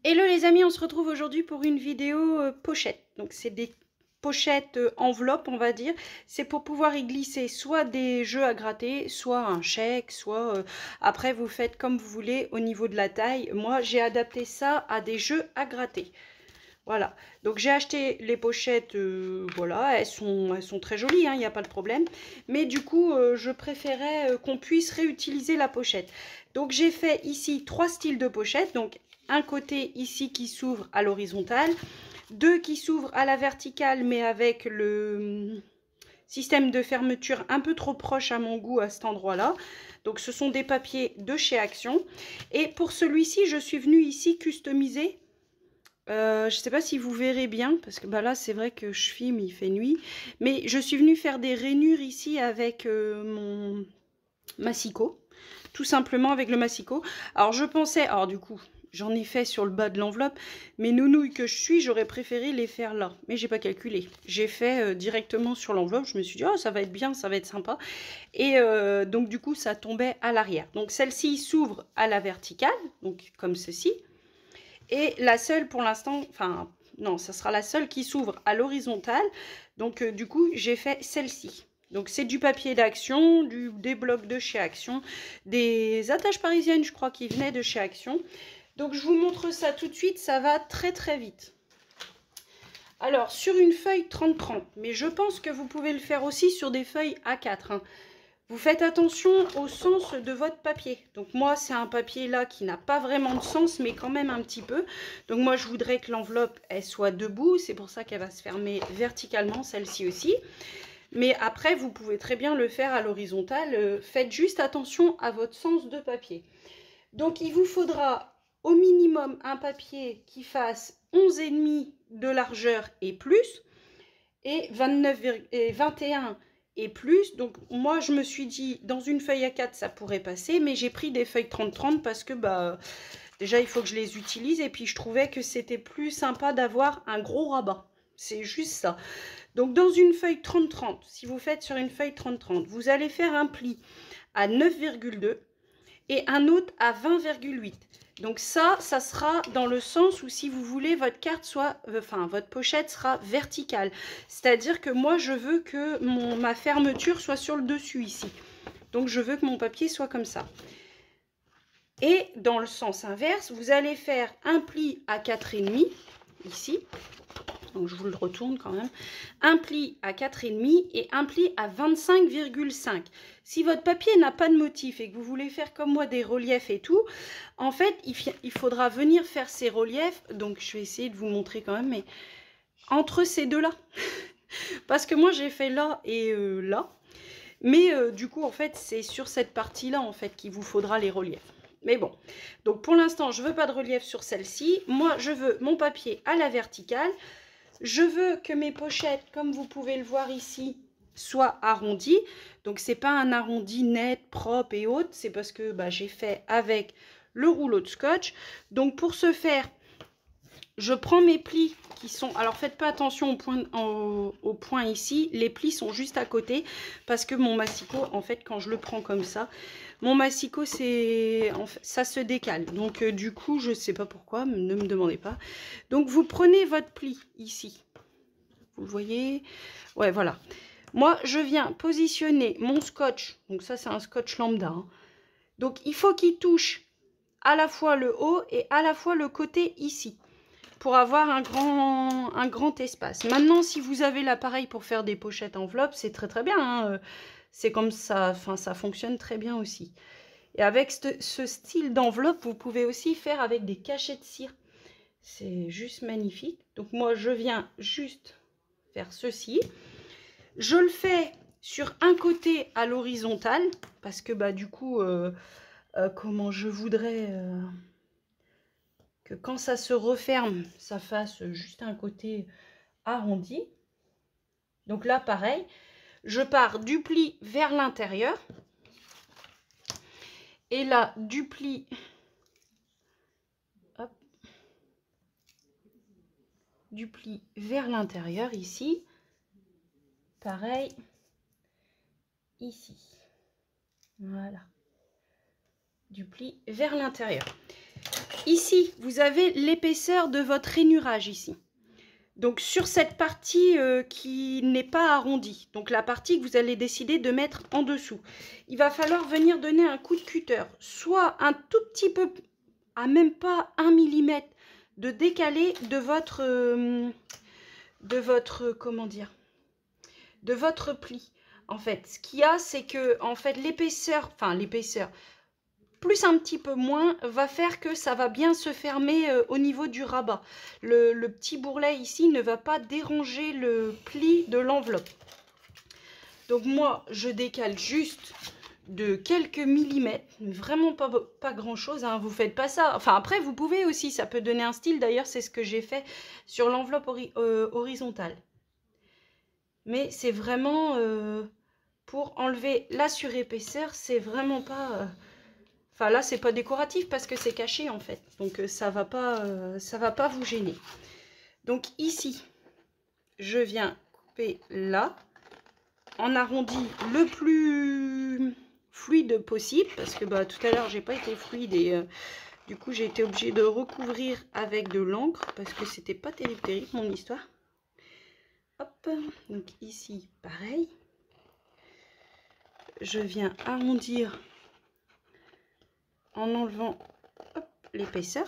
Hello les amis, on se retrouve aujourd'hui pour une vidéo pochette. Donc c'est des pochettes enveloppes on va dire. C'est pour pouvoir y glisser soit des jeux à gratter, soit un chèque, soit après vous faites comme vous voulez au niveau de la taille. Moi j'ai adapté ça à des jeux à gratter. Voilà, donc j'ai acheté les pochettes, voilà, elles sont très jolies, il n'y a pas de problème. Mais du coup, je préférais qu'on puisse réutiliser la pochette. Donc j'ai fait ici 3 styles de pochettes. Donc un côté ici qui s'ouvre à l'horizontale, 2 qui s'ouvrent à la verticale mais avec le système de fermeture un peu trop proche à mon goût à cet endroit-là. Donc ce sont des papiers de chez Action. Et pour celui-ci, je suis venue ici customiser. Je ne sais pas si vous verrez bien, parce que bah là c'est vrai que je filme, il fait nuit. Mais je suis venue faire des rainures ici avec mon massicot. Tout simplement avec le massicot. Alors je pensais, alors du coup, j'en ai fait sur le bas de l'enveloppe. Mais nounouille que je suis, j'aurais préféré les faire là. Mais j'ai pas calculé. J'ai fait directement sur l'enveloppe. Je me suis dit, oh ça va être bien, ça va être sympa. Et donc du coup ça tombait à l'arrière. Donc celle-ci s'ouvre à la verticale, donc comme ceci. Et la seule pour l'instant, enfin non, ça sera la seule qui s'ouvre à l'horizontale. Donc du coup, j'ai fait celle-ci. Donc c'est du papier d'Action, des blocs de chez Action, des attaches parisiennes, je crois, qui venaient de chez Action. Donc je vous montre ça tout de suite, ça va très très vite. Alors sur une feuille 30-30, mais je pense que vous pouvez le faire aussi sur des feuilles A4. Hein. Vous faites attention au sens de votre papier. Donc moi, c'est un papier là qui n'a pas vraiment de sens, mais quand même un petit peu. Donc moi, je voudrais que l'enveloppe, elle soit debout. C'est pour ça qu'elle va se fermer verticalement, celle-ci aussi. Mais après, vous pouvez très bien le faire à l'horizontale. Faites juste attention à votre sens de papier. Donc il vous faudra au minimum un papier qui fasse 11,5 de largeur et plus. Et 21 et plus. Donc moi je me suis dit dans une feuille A4 ça pourrait passer, mais j'ai pris des feuilles 30-30 parce que bah déjà il faut que je les utilise et puis je trouvais que c'était plus sympa d'avoir un gros rabat. C'est juste ça. Donc dans une feuille 30-30, si vous faites sur une feuille 30-30, vous allez faire un pli à 9,2 et un autre à 20,8. Donc ça sera dans le sens où si vous voulez votre carte soit, enfin votre pochette sera verticale. C'est-à-dire que moi je veux que ma fermeture soit sur le dessus ici. Donc je veux que mon papier soit comme ça. Et dans le sens inverse, vous allez faire un pli à 4,5 ici. Donc je vous le retourne quand même. Un pli à 4,5 et un pli à 25,5. Si votre papier n'a pas de motif et que vous voulez faire comme moi des reliefs et tout, en fait, il faudra venir faire ces reliefs. Donc je vais essayer de vous montrer quand même, mais entre ces deux-là. Parce que moi, j'ai fait là et là. Mais du coup, en fait, c'est sur cette partie-là, en fait, qu'il vous faudra les reliefs. Mais bon, donc pour l'instant, je ne veux pas de relief sur celle-ci. Moi, je veux mon papier à la verticale. Je veux que mes pochettes, comme vous pouvez le voir ici, soient arrondies. Donc, ce n'est pas un arrondi net, propre et autres. C'est parce que bah, j'ai fait avec le rouleau de scotch. Donc, pour ce faire, je prends mes plis qui sont... Alors, faites pas attention au point ici. Les plis sont juste à côté parce que mon massicot, en fait, quand je le prends comme ça, mon massicot, ça se décale. Donc, du coup, je ne sais pas pourquoi, ne me demandez pas. Donc, vous prenez votre pli ici. Vous le voyez? Ouais, voilà. Moi, je viens positionner mon scotch. Donc, ça, c'est un scotch lambda. Hein. Donc, il faut qu'il touche à la fois le haut et à la fois le côté ici. Pour avoir un grand espace. Maintenant, si vous avez l'appareil pour faire des pochettes enveloppes, c'est très très bien. Hein. C'est comme ça, enfin ça fonctionne très bien aussi. Et avec ce style d'enveloppe, vous pouvez aussi faire avec des cachets de cire. C'est juste magnifique. Donc moi, je viens juste faire ceci. Je le fais sur un côté à l'horizontale, parce que bah du coup, comment je voudrais que quand ça se referme, ça fasse juste un côté arrondi. Donc là, pareil, je pars du pli vers l'intérieur. Et là, du pli, hop, du pli vers l'intérieur ici. Pareil, ici. Voilà. Du pli vers l'intérieur. Ici, vous avez l'épaisseur de votre rainurage ici. Donc sur cette partie qui n'est pas arrondie, donc la partie que vous allez décider de mettre en dessous, il va falloir venir donner un coup de cutter, soit un tout petit peu, à même pas 1 mm de décalé comment dire, de votre pli. En fait, ce qu'il y a, c'est que en fait l'épaisseur, plus un petit peu moins, va faire que ça va bien se fermer au niveau du rabat. Le petit bourrelet ici ne va pas déranger le pli de l'enveloppe. Donc moi, je décale juste de quelques millimètres, vraiment pas grand chose, hein, vous faites pas ça. Enfin après, vous pouvez aussi, ça peut donner un style. D'ailleurs, c'est ce que j'ai fait sur l'enveloppe horizontale. Mais c'est vraiment pour enlever la surépaisseur, c'est vraiment pas... Enfin là, c'est pas décoratif parce que c'est caché en fait. Donc ça va pas vous gêner. Donc ici, je viens couper là, en arrondi le plus fluide possible. Parce que bah, tout à l'heure, j'ai pas été fluide et du coup, j'ai été obligée de recouvrir avec de l'encre. Parce que c'était pas terrible mon histoire. Hop, donc ici, pareil. Je viens arrondir en enlevant l'épaisseur.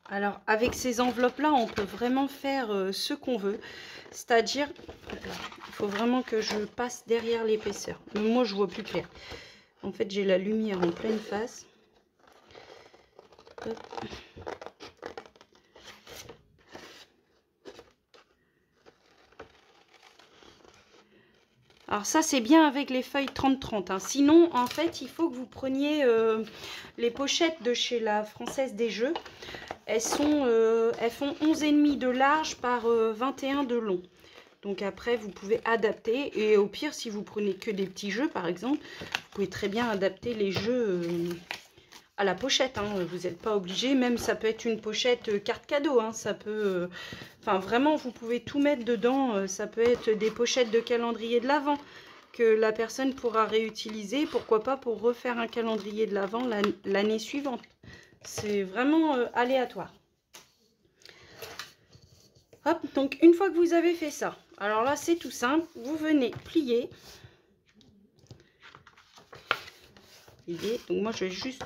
Alors avec ces enveloppes là, on peut vraiment faire ce qu'on veut, c'est-à-dire il faut vraiment que je passe derrière l'épaisseur. Moi je vois plus clair, en fait j'ai la lumière en pleine face. Hop. Alors ça c'est bien avec les feuilles 30-30, hein. Sinon en fait il faut que vous preniez les pochettes de chez la Française des Jeux. Elles font 11,5 de large par 21 de long. Donc après vous pouvez adapter, et au pire si vous prenez que des petits jeux par exemple, vous pouvez très bien adapter les jeux à la pochette, hein. Vous n'êtes pas obligé, même ça peut être une pochette carte cadeau, hein. Ça peut, enfin vraiment vous pouvez tout mettre dedans. Ça peut être des pochettes de calendrier de l'Avent que la personne pourra réutiliser, pourquoi pas pour refaire un calendrier de l'Avent l'année suivante. C'est vraiment aléatoire. Hop, donc une fois que vous avez fait ça, alors là c'est tout simple, vous venez plier. Donc moi je vais juste...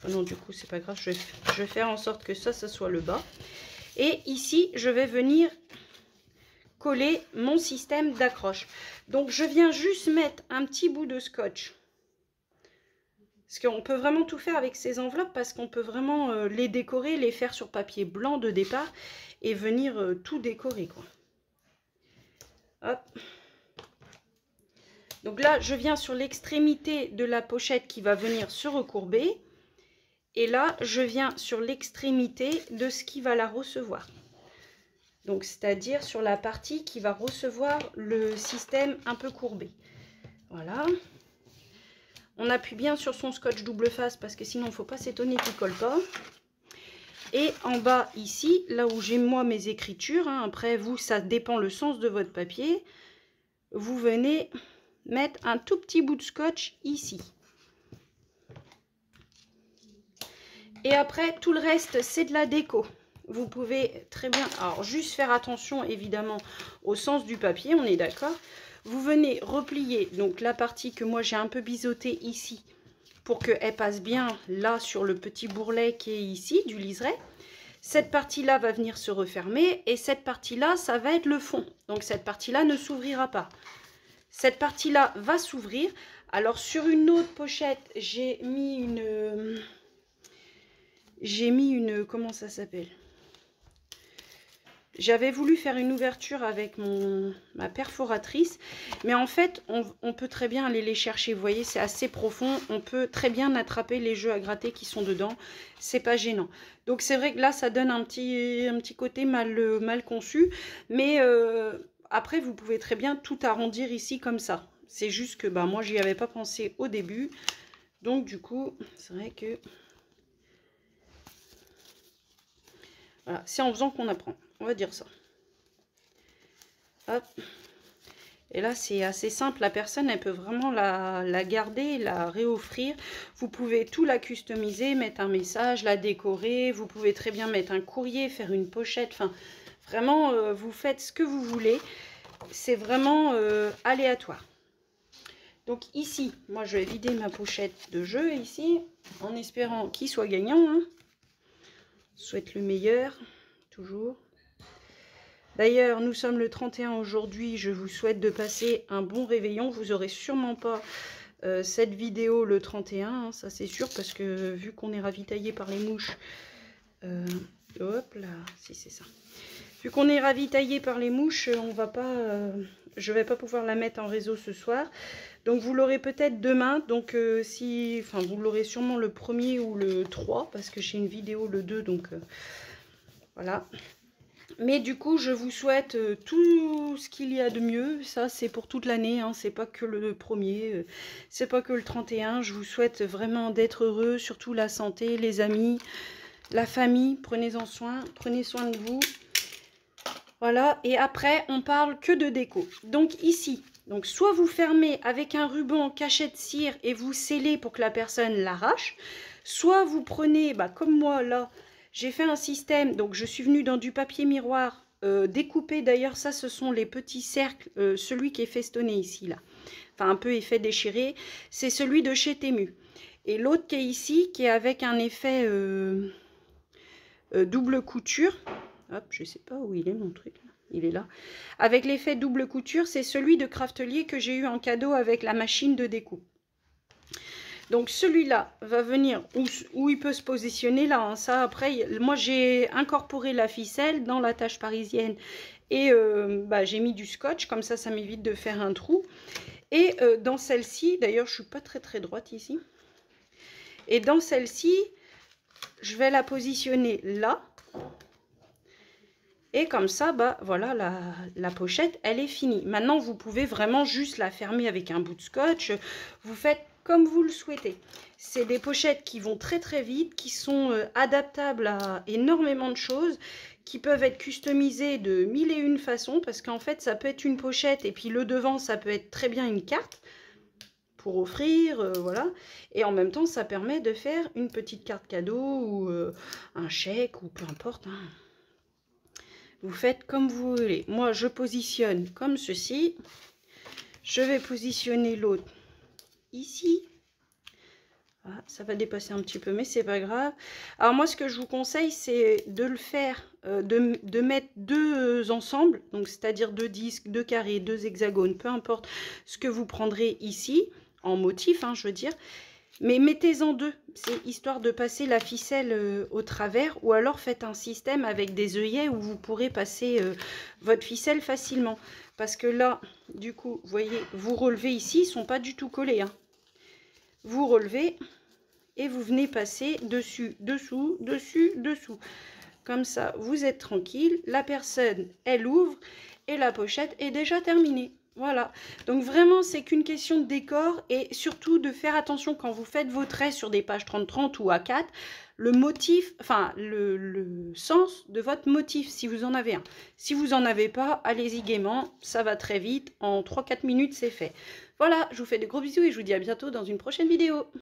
Oh non, du coup c'est pas grave, je vais faire en sorte que ça soit le bas. Et ici je vais venir coller mon système d'accroche. Donc je viens juste mettre un petit bout de scotch. Parce qu'on peut vraiment tout faire avec ces enveloppes, parce qu'on peut vraiment les décorer, les faire sur papier blanc de départ et venir tout décorer, quoi. Hop. Donc là, je viens sur l'extrémité de la pochette qui va venir se recourber. Et là, je viens sur l'extrémité de ce qui va la recevoir. Donc, c'est-à-dire sur la partie qui va recevoir le système un peu courbé. Voilà. On appuie bien sur son scotch double face parce que sinon, il ne faut pas s'étonner qu'il ne colle pas. Et en bas, ici, là où j'ai moi mes écritures, hein, après vous, ça dépend le sens de votre papier, vous venez mettre un tout petit bout de scotch ici. Et après, tout le reste, c'est de la déco. Vous pouvez très bien, alors juste faire attention évidemment au sens du papier, on est d'accord. Vous venez replier donc la partie que moi j'ai un peu biseautée ici pour qu'elle passe bien là sur le petit bourrelet qui est ici du liseré. Cette partie-là va venir se refermer et cette partie-là, ça va être le fond. Donc cette partie-là ne s'ouvrira pas. Cette partie-là va s'ouvrir. Alors sur une autre pochette, j'ai mis une... comment ça s'appelle? J'avais voulu faire une ouverture avec ma perforatrice, mais en fait, on peut très bien aller les chercher. Vous voyez, c'est assez profond. On peut très bien attraper les jeux à gratter qui sont dedans. C'est pas gênant. Donc, c'est vrai que là, ça donne un petit côté mal conçu. Mais après, vous pouvez très bien tout arrondir ici comme ça. C'est juste que bah, moi, j'y avais pas pensé au début. Donc, du coup, c'est vrai que... Voilà, c'est en faisant qu'on apprend. On va dire ça. Hop. Et là, c'est assez simple. La personne, elle peut vraiment la garder, la réoffrir. Vous pouvez tout la customiser, mettre un message, la décorer. Vous pouvez très bien mettre un courrier, faire une pochette. Enfin, vraiment, vous faites ce que vous voulez. C'est vraiment aléatoire. Donc ici, moi, je vais vider ma pochette de jeu ici, en espérant qu'il soit gagnant. Hein. Je souhaite le meilleur, toujours. D'ailleurs, nous sommes le 31 aujourd'hui. Je vous souhaite de passer un bon réveillon. Vous n'aurez sûrement pas cette vidéo le 31, hein, ça c'est sûr, parce que vu qu'on est ravitaillé par les mouches, hop là, si c'est ça. Vu qu'on est ravitaillé par les mouches, on va pas, je vais pas pouvoir la mettre en réseau ce soir. Donc vous l'aurez peut-être demain. Donc vous l'aurez sûrement le 1er ou le 3, parce que j'ai une vidéo le 2, donc voilà. Mais du coup, je vous souhaite tout ce qu'il y a de mieux. Ça, c'est pour toute l'année. Hein. C'est pas que le 1er. C'est pas que le 31. Je vous souhaite vraiment d'être heureux. Surtout la santé, les amis, la famille. Prenez-en soin. Prenez soin de vous. Voilà. Et après, on parle que de déco. Donc ici, donc soit vous fermez avec un ruban cachette cire et vous scellez pour que la personne l'arrache. Soit vous prenez, comme moi là, j'ai fait un système, donc je suis venue dans du papier miroir découpé. D'ailleurs, ça, ce sont les petits cercles, celui qui est festonné ici, là. Enfin, un peu effet déchiré. C'est celui de chez Temu. Et l'autre qui est ici, qui est avec un effet double couture. Hop, je sais pas où il est mon truc, là. Il est là. Avec l'effet double couture, c'est celui de Craftelier que j'ai eu en cadeau avec la machine de découpe. Donc celui-là va venir où il peut se positionner là. Hein. Ça après, moi j'ai incorporé la ficelle dans la tâche parisienne et j'ai mis du scotch. Comme ça m'évite de faire un trou. Et dans celle-ci, d'ailleurs je suis pas très droite ici. Et dans celle-ci, je vais la positionner là. Et comme ça, voilà, la pochette, elle est finie. Maintenant, vous pouvez vraiment juste la fermer avec un bout de scotch. Vous faites comme vous le souhaitez. C'est des pochettes qui vont très vite, qui sont adaptables à énormément de choses, qui peuvent être customisées de 1001 façons, parce qu'en fait, ça peut être une pochette, et puis le devant, ça peut être très bien une carte pour offrir, voilà. Et en même temps, ça permet de faire une petite carte cadeau, ou un chèque, ou peu importe, hein. Vous faites comme vous voulez. Moi, je positionne comme ceci. Je vais positionner l'autre ici. Ah, ça va dépasser un petit peu, mais c'est pas grave. Alors moi, ce que je vous conseille, c'est de le faire, de mettre deux ensemble. Donc, c'est-à-dire deux disques, deux carrés, deux hexagones, peu importe ce que vous prendrez ici, en motif, hein, je veux dire. Mais mettez-en deux, c'est histoire de passer la ficelle au travers, ou alors faites un système avec des œillets où vous pourrez passer votre ficelle facilement. Parce que là, du coup, vous voyez, vous relevez ici, ils ne sont pas du tout collés. Hein. Vous relevez et vous venez passer dessus, dessous, dessus, dessous. Comme ça, vous êtes tranquille, la personne, elle ouvre et la pochette est déjà terminée. Voilà, donc vraiment c'est qu'une question de décor et surtout de faire attention quand vous faites vos traits sur des pages 30-30 ou A4, le motif, enfin le sens de votre motif si vous en avez un. Si vous n'en avez pas, allez-y gaiement, ça va très vite, en 3-4 minutes c'est fait. Voilà, je vous fais de gros bisous et je vous dis à bientôt dans une prochaine vidéo.